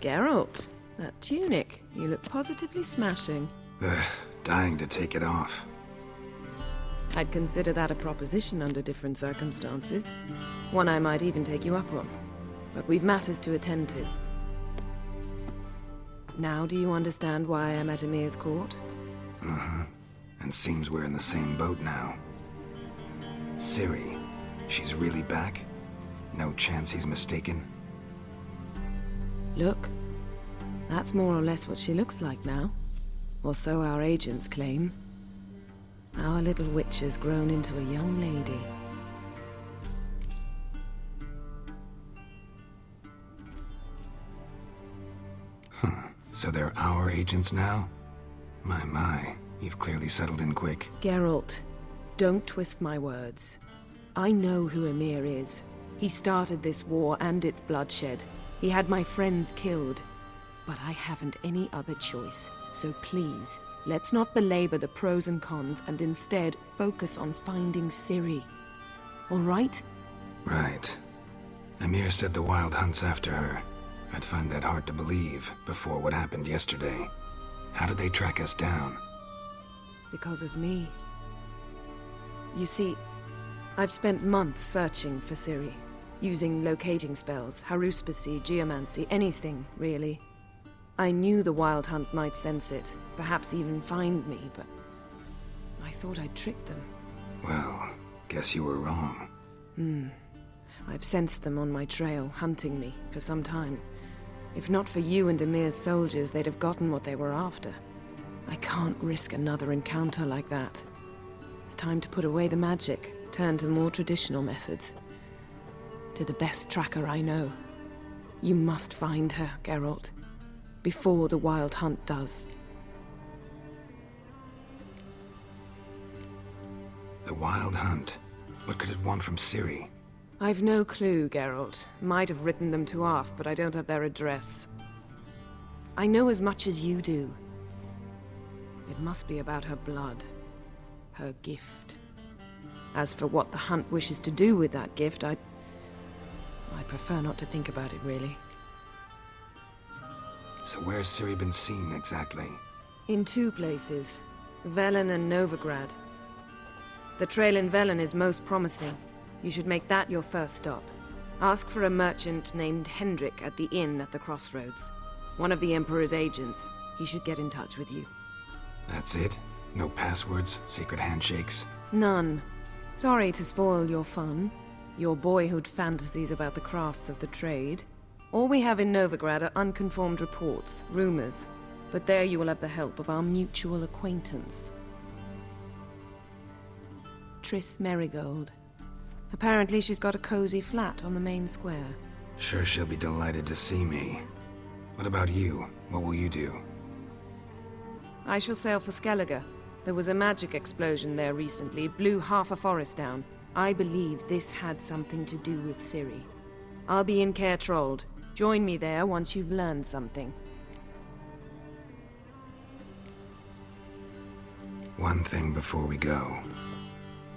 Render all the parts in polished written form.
Geralt, that tunic. You look positively smashing. Ugh, dying to take it off. I'd consider that a proposition under different circumstances. One I might even take you up on. But we've matters to attend to. Now do you understand why I'm at Ymir's court? Uh-huh. And seems we're in the same boat now. Ciri, she's really back? No chance he's mistaken? Look, that's more or less what she looks like now. Or so our agents claim. Our little witch has grown into a young lady. So they're our agents now? My, you've clearly settled in quick. Geralt, don't twist my words. I know who Ymir is. He started this war and its bloodshed. He had my friends killed. But I haven't any other choice. So please, let's not belabor the pros and cons and instead focus on finding Ciri. All right? Right. Ymir said the Wild Hunt's after her. I'd find that hard to believe before what happened yesterday. How did they track us down? Because of me. You see, I've spent months searching for Ciri, using locating spells, haruspicy, geomancy, anything, really. I knew the Wild Hunt might sense it, perhaps even find me, but I thought I'd tricked them. Well, guess you were wrong. I've sensed them on my trail, hunting me, for some time. If not for you and Ymir's soldiers, they'd have gotten what they were after. I can't risk another encounter like that. It's time to put away the magic, turn to more traditional methods. To the best tracker I know. You must find her, Geralt. Before the Wild Hunt does. The Wild Hunt? What could it want from Ciri? I've no clue, Geralt. Might have written them to ask, but I don't have their address. I know as much as you do. It must be about her blood. Her gift. As for what the Hunt wishes to do with that gift, I'd prefer not to think about it, really. So where's Ciri been seen, exactly? In two places. Velen and Novigrad. The trail in Velen is most promising. You should make that your first stop. Ask for a merchant named Hendrik at the inn at the crossroads. One of the Emperor's agents. He should get in touch with you. That's it? No passwords, secret handshakes? None. Sorry to spoil your fun. Your boyhood fantasies about the crafts of the trade. All we have in Novigrad are unconformed reports, rumors. But there you will have the help of our mutual acquaintance. Triss Merigold. Apparently she's got a cozy flat on the main square. Sure she'll be delighted to see me. What about you? What will you do? I shall sail for Skellige. There was a magic explosion there recently, blew half a forest down. I believe this had something to do with Ciri. I'll be in Caer Trolde. Join me there once you've learned something. One thing before we go.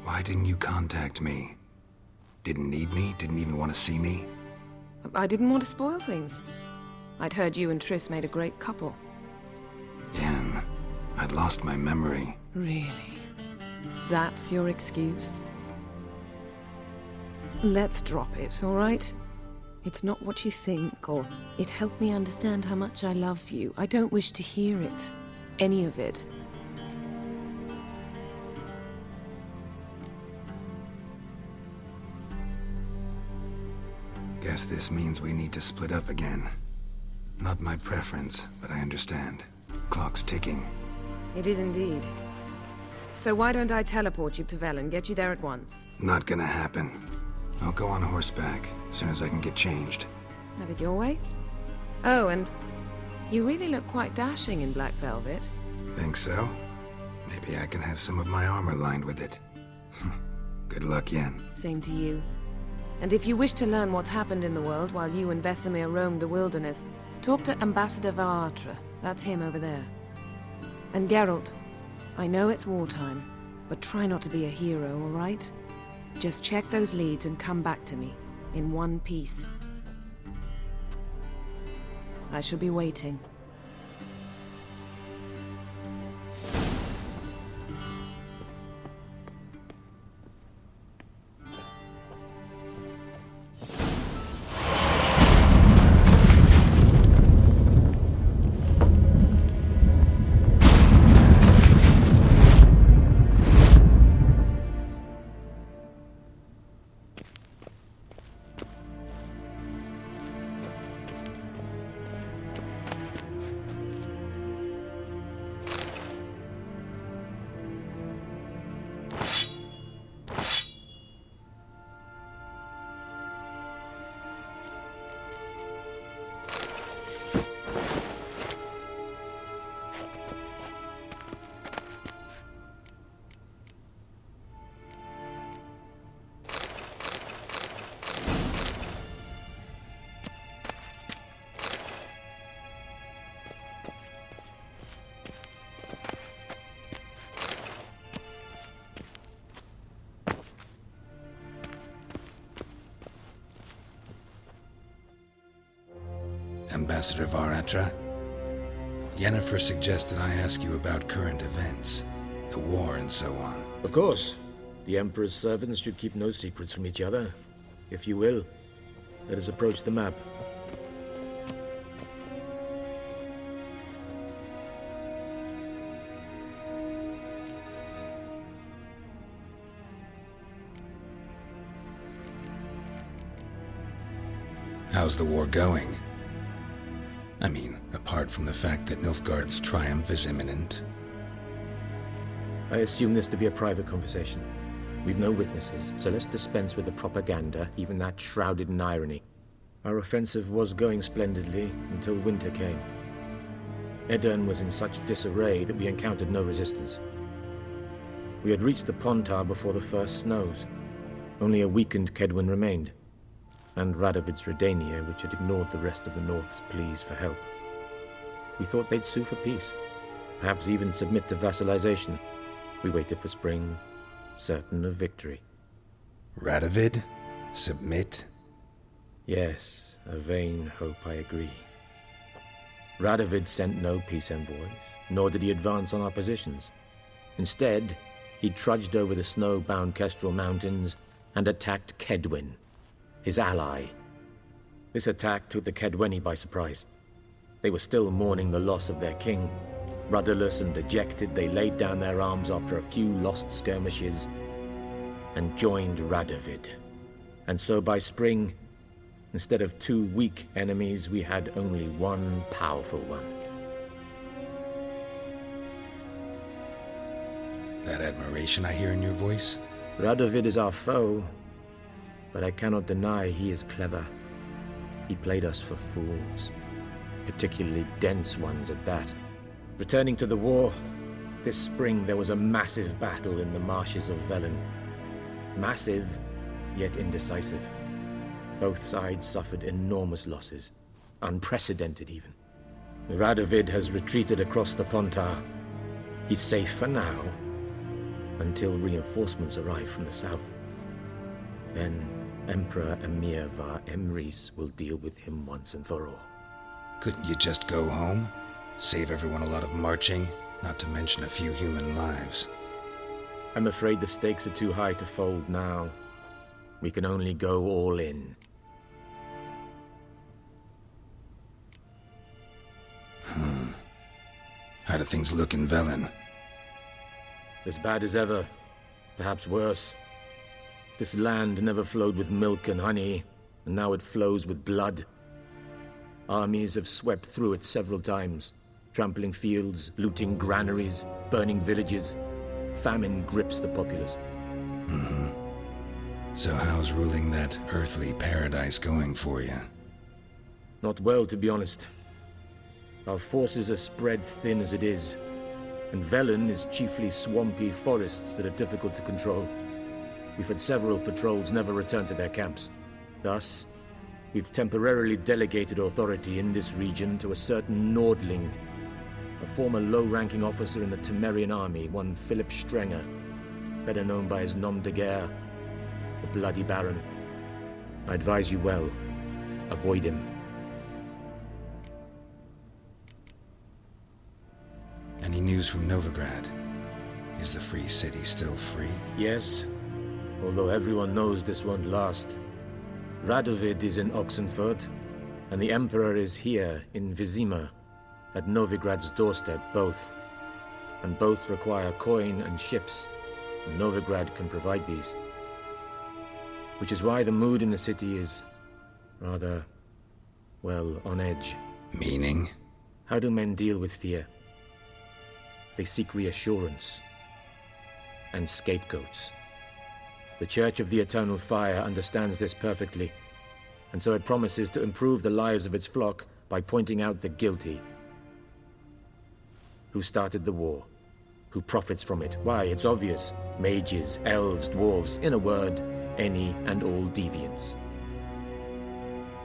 Why didn't you contact me? Didn't need me? Didn't even want to see me? I didn't want to spoil things. I'd heard you and Triss made a great couple. Yen, I'd lost my memory. Really? That's your excuse? Let's drop it, all right? It's not what you think, or it helped me understand how much I love you. I don't wish to hear it. Any of it. Guess this means we need to split up again. Not my preference, but I understand. Clock's ticking. It is indeed. So why don't I teleport you to Velen, get you there at once? Not gonna happen. I'll go on horseback, as soon as I can get changed. Have it your way? Oh, and you really look quite dashing in black velvet. Think so? Maybe I can have some of my armor lined with it. Good luck, Yen. Same to you. And if you wish to learn what's happened in the world while you and Vesemir roamed the wilderness, talk to Ambassador Varatra. That's him over there. And Geralt, I know it's wartime, but try not to be a hero, all right? Just check those leads and come back to me, in one piece. I shall be waiting. Ambassador Varatra? Yennefer suggested I ask you about current events, the war and so on. Of course. The Emperor's servants should keep no secrets from each other. If you will, let us approach the map. How's the war going? I mean, apart from the fact that Nilfgaard's triumph is imminent. I assume this to be a private conversation. We've no witnesses, so let's dispense with the propaganda, even that shrouded in irony. Our offensive was going splendidly until winter came. Edirn was in such disarray that we encountered no resistance. We had reached the Pontar before the first snows. Only a weakened Kaedwen remained, and Radovid's Redania, which had ignored the rest of the North's pleas for help. We thought they'd sue for peace, perhaps even submit to vassalization. We waited for spring, certain of victory. Radovid? Submit? Yes, a vain hope, I agree. Radovid sent no peace envoys, nor did he advance on our positions. Instead, he trudged over the snow-bound Kestrel Mountains and attacked Kaedwen, his ally. This attack took the Kaedweni by surprise. They were still mourning the loss of their king. Rudderless and dejected, they laid down their arms after a few lost skirmishes and joined Radovid. And so by spring, instead of two weak enemies, we had only one powerful one. That admiration I hear in your voice? Radovid is our foe, but I cannot deny he is clever. He played us for fools, particularly dense ones at that. Returning to the war, this spring there was a massive battle in the marshes of Velen. Massive, yet indecisive. Both sides suffered enormous losses, unprecedented even. Radovid has retreated across the Pontar. He's safe for now, until reinforcements arrive from the south. Then Emperor Emhyr var Emreis will deal with him once and for all. Couldn't you just go home? Save everyone a lot of marching, not to mention a few human lives. I'm afraid the stakes are too high to fold now. We can only go all in. How do things look in Velen? As bad as ever, perhaps worse. This land never flowed with milk and honey, and now it flows with blood. Armies have swept through it several times, trampling fields, looting granaries, burning villages. Famine grips the populace. So how's ruling that earthly paradise going for you? Not well, to be honest. Our forces are spread thin as it is, and Velen is chiefly swampy forests that are difficult to control. We've had several patrols never return to their camps. Thus, we've temporarily delegated authority in this region to a certain Nordling, a former low-ranking officer in the Temerian army, one Philip Strenger, better known by his nom de guerre, the Bloody Baron. I advise you well. Avoid him. news from Novigrad? Is the Free City still free? Yes, although everyone knows this won't last. Radovid is in Oxenfurt, and the Emperor is here in Vizima, at Novigrad's doorstep, both. And both require coin and ships, and Novigrad can provide these. Which is why the mood in the city is rather, well, on edge. Meaning? How do men deal with fear? They seek reassurance and scapegoats. The Church of the Eternal Fire understands this perfectly, and so it promises to improve the lives of its flock by pointing out the guilty. Who started the war? Who profits from it? Why, it's obvious. Mages, elves, dwarves, in a word, any and all deviants.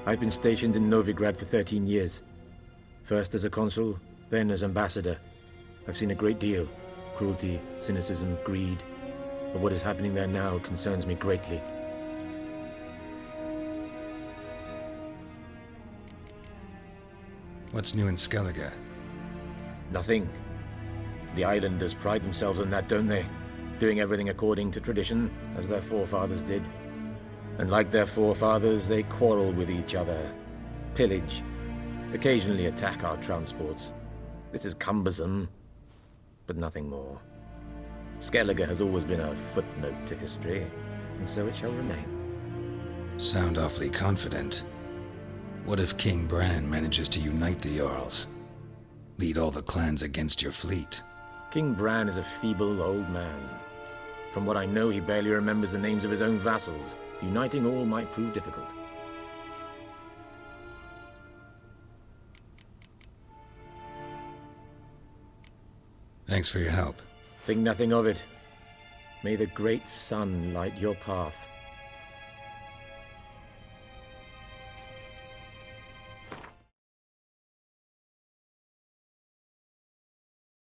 I've been stationed in Novigrad for 13 years. First as a consul, then as ambassador. I've seen a great deal. Cruelty, cynicism, greed. But what is happening there now concerns me greatly. What's new in Skellige? Nothing. The islanders pride themselves on that, don't they? Doing everything according to tradition, as their forefathers did. And like their forefathers, they quarrel with each other, pillage, occasionally attack our transports. This is cumbersome, but nothing more. Skellige has always been a footnote to history, and so it shall remain. Sound awfully confident. What if King Bran manages to unite the Jarls? Lead all the clans against your fleet? King Bran is a feeble old man. From what I know, he barely remembers the names of his own vassals. Uniting all might prove difficult. Thanks for your help. Think nothing of it. May the great sun light your path.